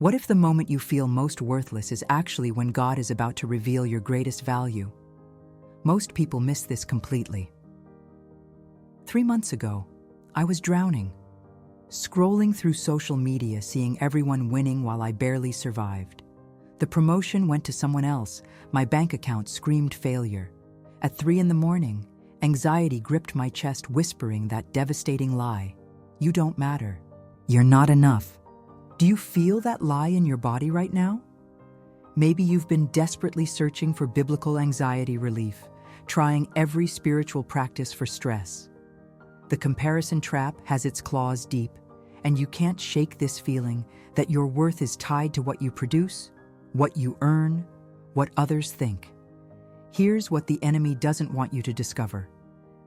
What if the moment you feel most worthless is actually when God is about to reveal your greatest value? Most people miss this completely. 3 months ago, I was drowning, scrolling through social media, seeing everyone winning while I barely survived. The promotion went to someone else. My bank account screamed failure. At 3 in the morning, anxiety gripped my chest, whispering that devastating lie. You don't matter. You're not enough. Do you feel that lie in your body right now? Maybe you've been desperately searching for biblical anxiety relief, trying every spiritual practice for stress. The comparison trap has its claws deep, and you can't shake this feeling that your worth is tied to what you produce, what you earn, what others think. Here's what the enemy doesn't want you to discover.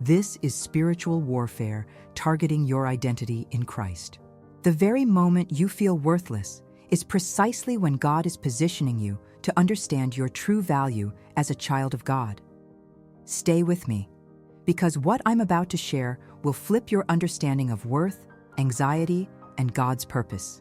This is spiritual warfare targeting your identity in Christ. The very moment you feel worthless is precisely when God is positioning you to understand your true value as a child of God. Stay with me, because what I'm about to share will flip your understanding of worth, anxiety, and God's purpose.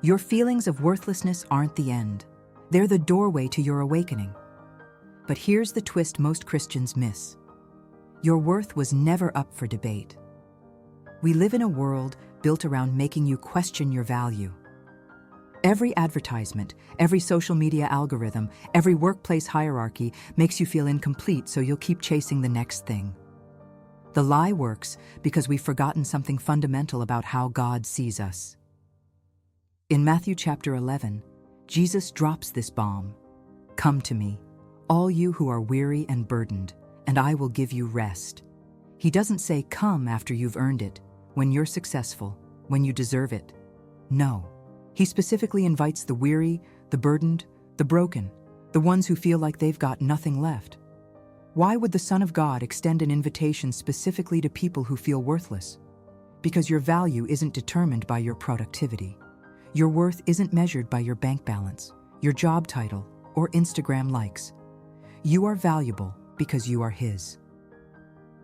Your feelings of worthlessness aren't the end. They're the doorway to your awakening. But here's the twist most Christians miss. Your worth was never up for debate. We live in a world built around making you question your value. Every advertisement, every social media algorithm, every workplace hierarchy makes you feel incomplete, so you'll keep chasing the next thing. The lie works because we've forgotten something fundamental about how God sees us. In Matthew chapter 11, Jesus drops this bomb. Come to me, all you who are weary and burdened, and I will give you rest. He doesn't say come after you've earned it, when you're successful, when you deserve it. No, he specifically invites the weary, the burdened, the broken, the ones who feel like they've got nothing left. Why would the Son of God extend an invitation specifically to people who feel worthless? Because your value isn't determined by your productivity. Your worth isn't measured by your bank balance, your job title, or Instagram likes. You are valuable because you are His.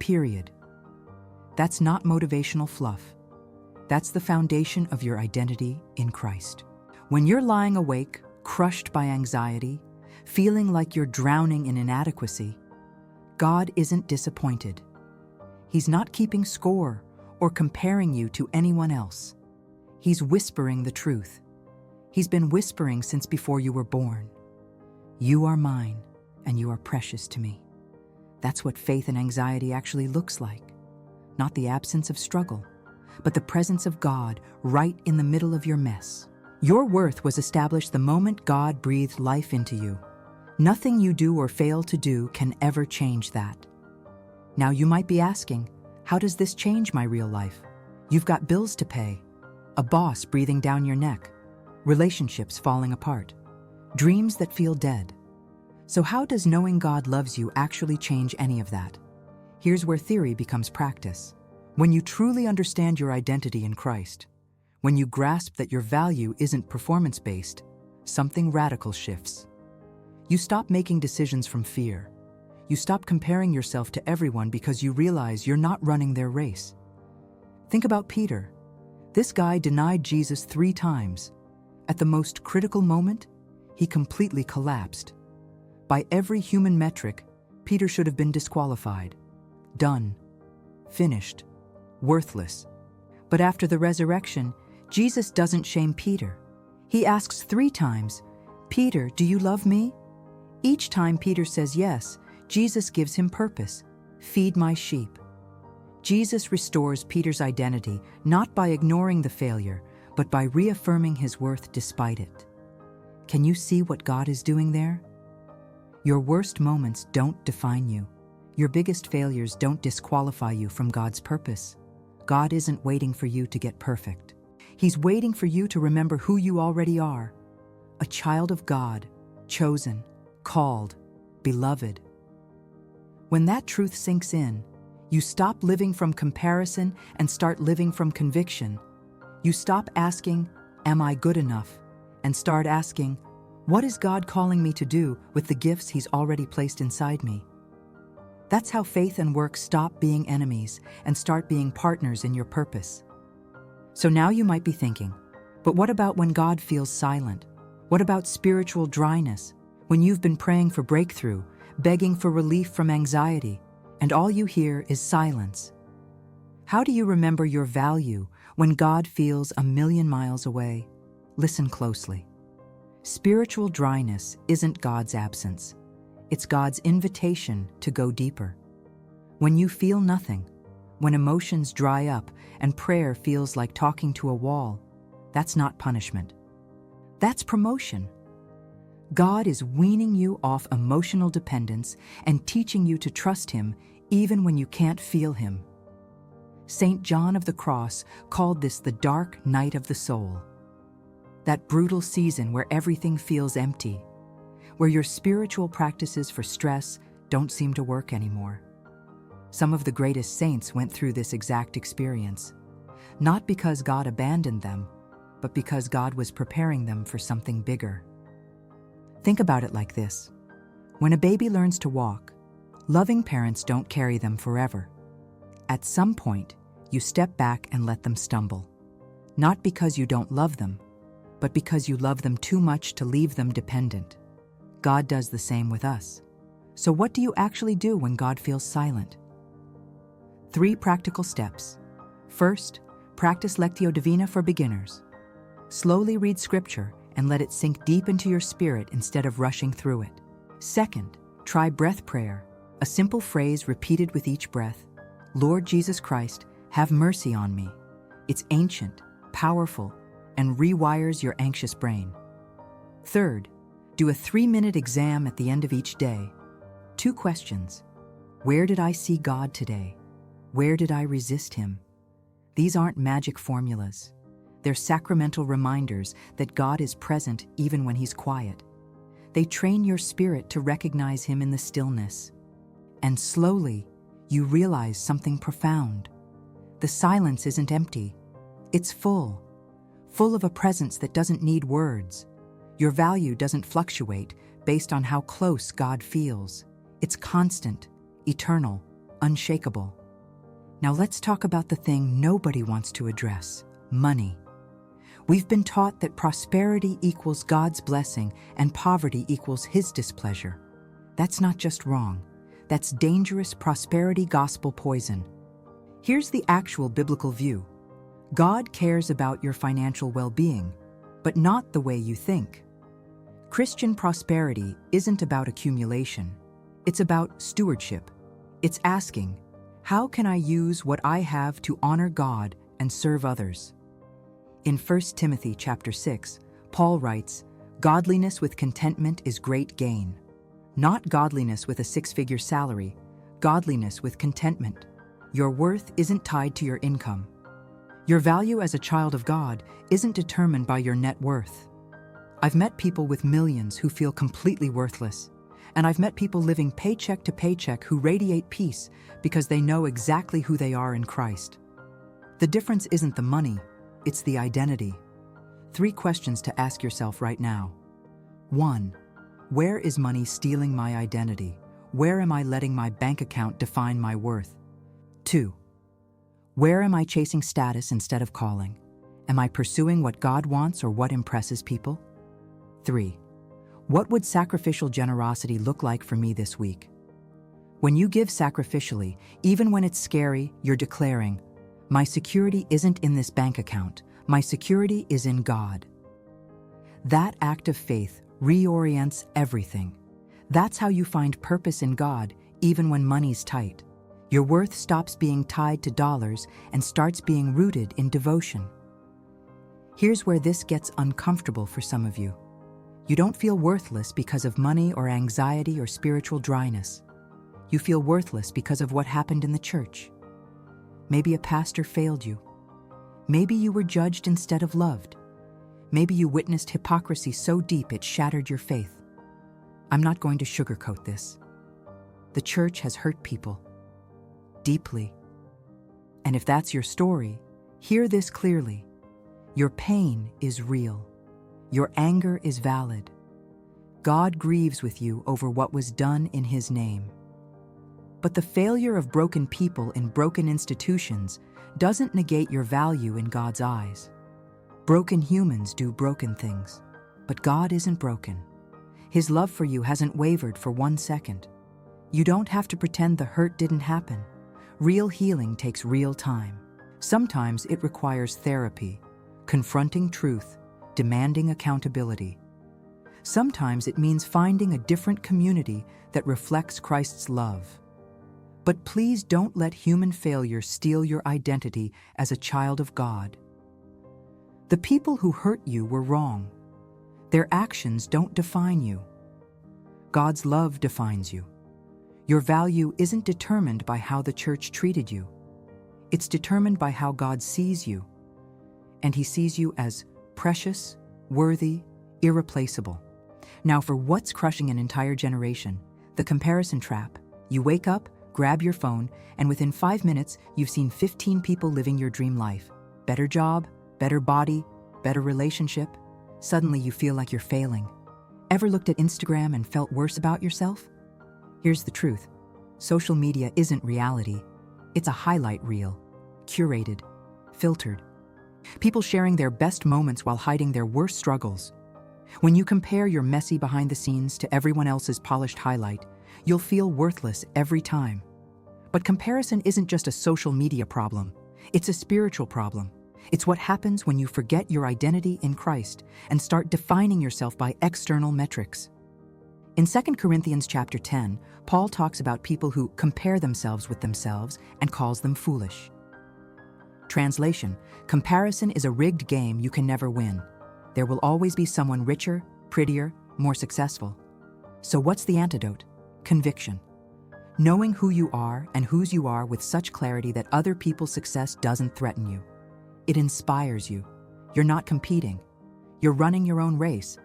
Period. That's not motivational fluff. That's the foundation of your identity in Christ. When you're lying awake, crushed by anxiety, feeling like you're drowning in inadequacy, God isn't disappointed. He's not keeping score or comparing you to anyone else. He's whispering the truth. He's been whispering since before you were born. You are mine, and you are precious to me. That's what faith and anxiety actually looks like. Not the absence of struggle, but the presence of God right in the middle of your mess. Your worth was established the moment God breathed life into you. Nothing you do or fail to do can ever change that. Now you might be asking, how does this change my real life? You've got bills to pay, a boss breathing down your neck, relationships falling apart, dreams that feel dead. So how does knowing God loves you actually change any of that? Here's where theory becomes practice. When you truly understand your identity in Christ, when you grasp that your value isn't performance-based, something radical shifts. You stop making decisions from fear. You stop comparing yourself to everyone because you realize you're not running their race. Think about Peter. This guy denied Jesus 3 times. At the most critical moment, he completely collapsed. By every human metric, Peter should have been disqualified. Done. Finished. Worthless. But after the resurrection, Jesus doesn't shame Peter. He asks 3 times, Peter, do you love me? Each time Peter says yes, Jesus gives him purpose. Feed my sheep. Jesus restores Peter's identity not by ignoring the failure, but by reaffirming his worth despite it. Can you see what God is doing there? Your worst moments don't define you. Your biggest failures don't disqualify you from God's purpose. God isn't waiting for you to get perfect. He's waiting for you to remember who you already are. A child of God, chosen, called, beloved. When that truth sinks in, you stop living from comparison and start living from conviction. You stop asking, am I good enough? And start asking, what is God calling me to do with the gifts He's already placed inside me? That's how faith and work stop being enemies and start being partners in your purpose. So now you might be thinking, But what about when God feels silent? What about spiritual dryness? When you've been praying for breakthrough, begging for relief from anxiety, and all you hear is silence? How do you remember your value when God feels a million miles away? Listen closely. Spiritual dryness isn't God's absence. It's God's invitation to go deeper. When you feel nothing, when emotions dry up and prayer feels like talking to a wall, that's not punishment. That's promotion. God is weaning you off emotional dependence and teaching you to trust Him even when you can't feel Him. St. John of the Cross called this the dark night of the soul. That brutal season where everything feels empty, where your spiritual practices for stress don't seem to work anymore. Some of the greatest saints went through this exact experience, not because God abandoned them, but because God was preparing them for something bigger. Think about it like this. When a baby learns to walk, loving parents don't carry them forever. At some point, you step back and let them stumble. Not because you don't love them, but because you love them too much to leave them dependent. God does the same with us. So what do you actually do when God feels silent? 3 practical steps. First, practice lectio divina for beginners. Slowly read scripture and let it sink deep into your spirit instead of rushing through it. Second, try breath prayer, a simple phrase repeated with each breath. Lord Jesus Christ, have mercy on me. It's ancient, powerful, and rewires your anxious brain. Third, do a 3-minute exam at the end of each day. 2 questions. Where did I see God today? Where did I resist Him? These aren't magic formulas. They're sacramental reminders that God is present even when He's quiet. They train your spirit to recognize Him in the stillness. And slowly, you realize something profound. The silence isn't empty. It's full of a presence that doesn't need words. Your value doesn't fluctuate based on how close God feels. It's constant, eternal, unshakable. Now let's talk about the thing nobody wants to address: money. We've been taught that prosperity equals God's blessing and poverty equals His displeasure. That's not just wrong. That's dangerous prosperity gospel poison. Here's the actual biblical view. God cares about your financial well-being, but not the way you think. Christian prosperity isn't about accumulation. It's about stewardship. It's asking, how can I use what I have to honor God and serve others? In 1 Timothy chapter 6, Paul writes, "Godliness with contentment is great gain." Not godliness with a 6-figure salary, godliness with contentment. Your worth isn't tied to your income. Your value as a child of God isn't determined by your net worth. I've met people with millions who feel completely worthless, and I've met people living paycheck to paycheck who radiate peace because they know exactly who they are in Christ. The difference isn't the money, it's the identity. 3 questions to ask yourself right now. 1. Where is money stealing my identity? Where am I letting my bank account define my worth? 2. Where am I chasing status instead of calling? Am I pursuing what God wants or what impresses people? 3. What would sacrificial generosity look like for me this week? When you give sacrificially, even when it's scary, you're declaring, my security isn't in this bank account. My security is in God. That act of faith reorients everything. That's how you find purpose in God, even when money's tight. Your worth stops being tied to dollars and starts being rooted in devotion. Here's where this gets uncomfortable for some of you. You don't feel worthless because of money or anxiety or spiritual dryness. You feel worthless because of what happened in the church. Maybe a pastor failed you. Maybe you were judged instead of loved. Maybe you witnessed hypocrisy so deep it shattered your faith. I'm not going to sugarcoat this. The church has hurt people deeply. And if that's your story, hear this clearly. Your pain is real. Your anger is valid. God grieves with you over what was done in His name. But the failure of broken people in broken institutions doesn't negate your value in God's eyes. Broken humans do broken things, but God isn't broken. His love for you hasn't wavered for 1 second. You don't have to pretend the hurt didn't happen. Real healing takes real time. Sometimes it requires therapy, confronting truth, demanding accountability. Sometimes it means finding a different community that reflects Christ's love. But please don't let human failure steal your identity as a child of God. The people who hurt you were wrong. Their actions don't define you. God's love defines you. Your value isn't determined by how the church treated you. It's determined by how God sees you. And He sees you as precious, worthy, irreplaceable. Now for what's crushing an entire generation, the comparison trap. You wake up, grab your phone, and within 5 minutes, you've seen 15 people living your dream life. Better job, better body, better relationship. Suddenly you feel like you're failing. Ever looked at Instagram and felt worse about yourself? Here's the truth. Social media isn't reality. It's a highlight reel, curated, filtered. People sharing their best moments while hiding their worst struggles. When you compare your messy behind the scenes to everyone else's polished highlight, you'll feel worthless every time. But comparison isn't just a social media problem. It's a spiritual problem. It's what happens when you forget your identity in Christ and start defining yourself by external metrics. In 2 Corinthians chapter 10, Paul talks about people who compare themselves with themselves and calls them foolish. Translation: comparison is a rigged game you can never win. There will always be someone richer, prettier, more successful. So what's the antidote? Conviction. Knowing who you are and whose you are with such clarity that other people's success doesn't threaten you. It inspires you. You're not competing. You're running your own race.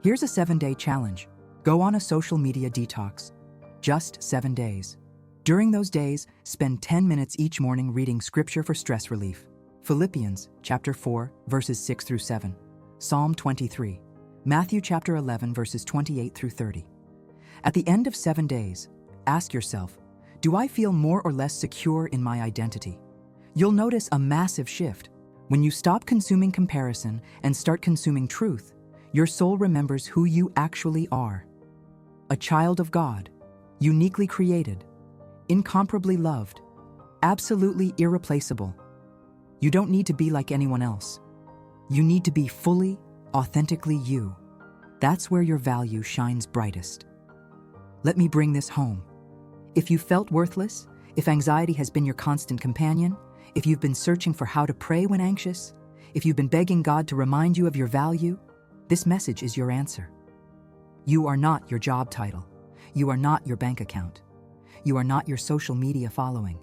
Here's a 7-day challenge. Go on a social media detox. Just 7 days. During those days, spend 10 minutes each morning reading scripture for stress relief. Philippians chapter 4, verses 6 through 7. Psalm 23. Matthew chapter 11, verses 28 through 30. At the end of 7 days, ask yourself, do I feel more or less secure in my identity? You'll notice a massive shift. When you stop consuming comparison and start consuming truth, your soul remembers who you actually are. A child of God, uniquely created, incomparably loved, absolutely irreplaceable. You don't need to be like anyone else. You need to be fully, authentically you. That's where your value shines brightest. Let me bring this home. If you felt worthless, if anxiety has been your constant companion, if you've been searching for how to pray when anxious, if you've been begging God to remind you of your value, this message is your answer. You are not your job title. You are not your bank account. You are not your social media following.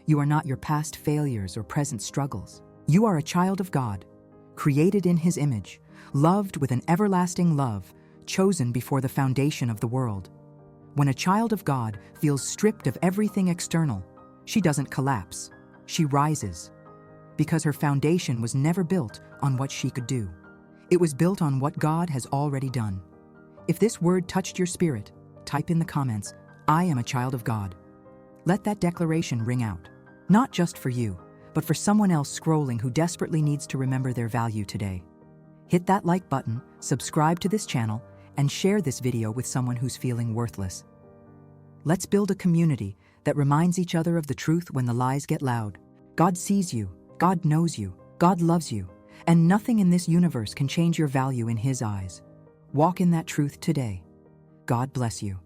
You are not your past failures or present struggles. You are a child of God, created in His image, loved with an everlasting love, chosen before the foundation of the world. When a child of God feels stripped of everything external, she doesn't collapse. She rises, because her foundation was never built on what she could do. It was built on what God has already done. If this word touched your spirit, type in the comments, I am a child of God. Let that declaration ring out, not just for you, but for someone else scrolling who desperately needs to remember their value today. Hit that like button, subscribe to this channel, and share this video with someone who's feeling worthless. Let's build a community that reminds each other of the truth when the lies get loud. God sees you, God knows you, God loves you, and nothing in this universe can change your value in His eyes. Walk in that truth today. God bless you.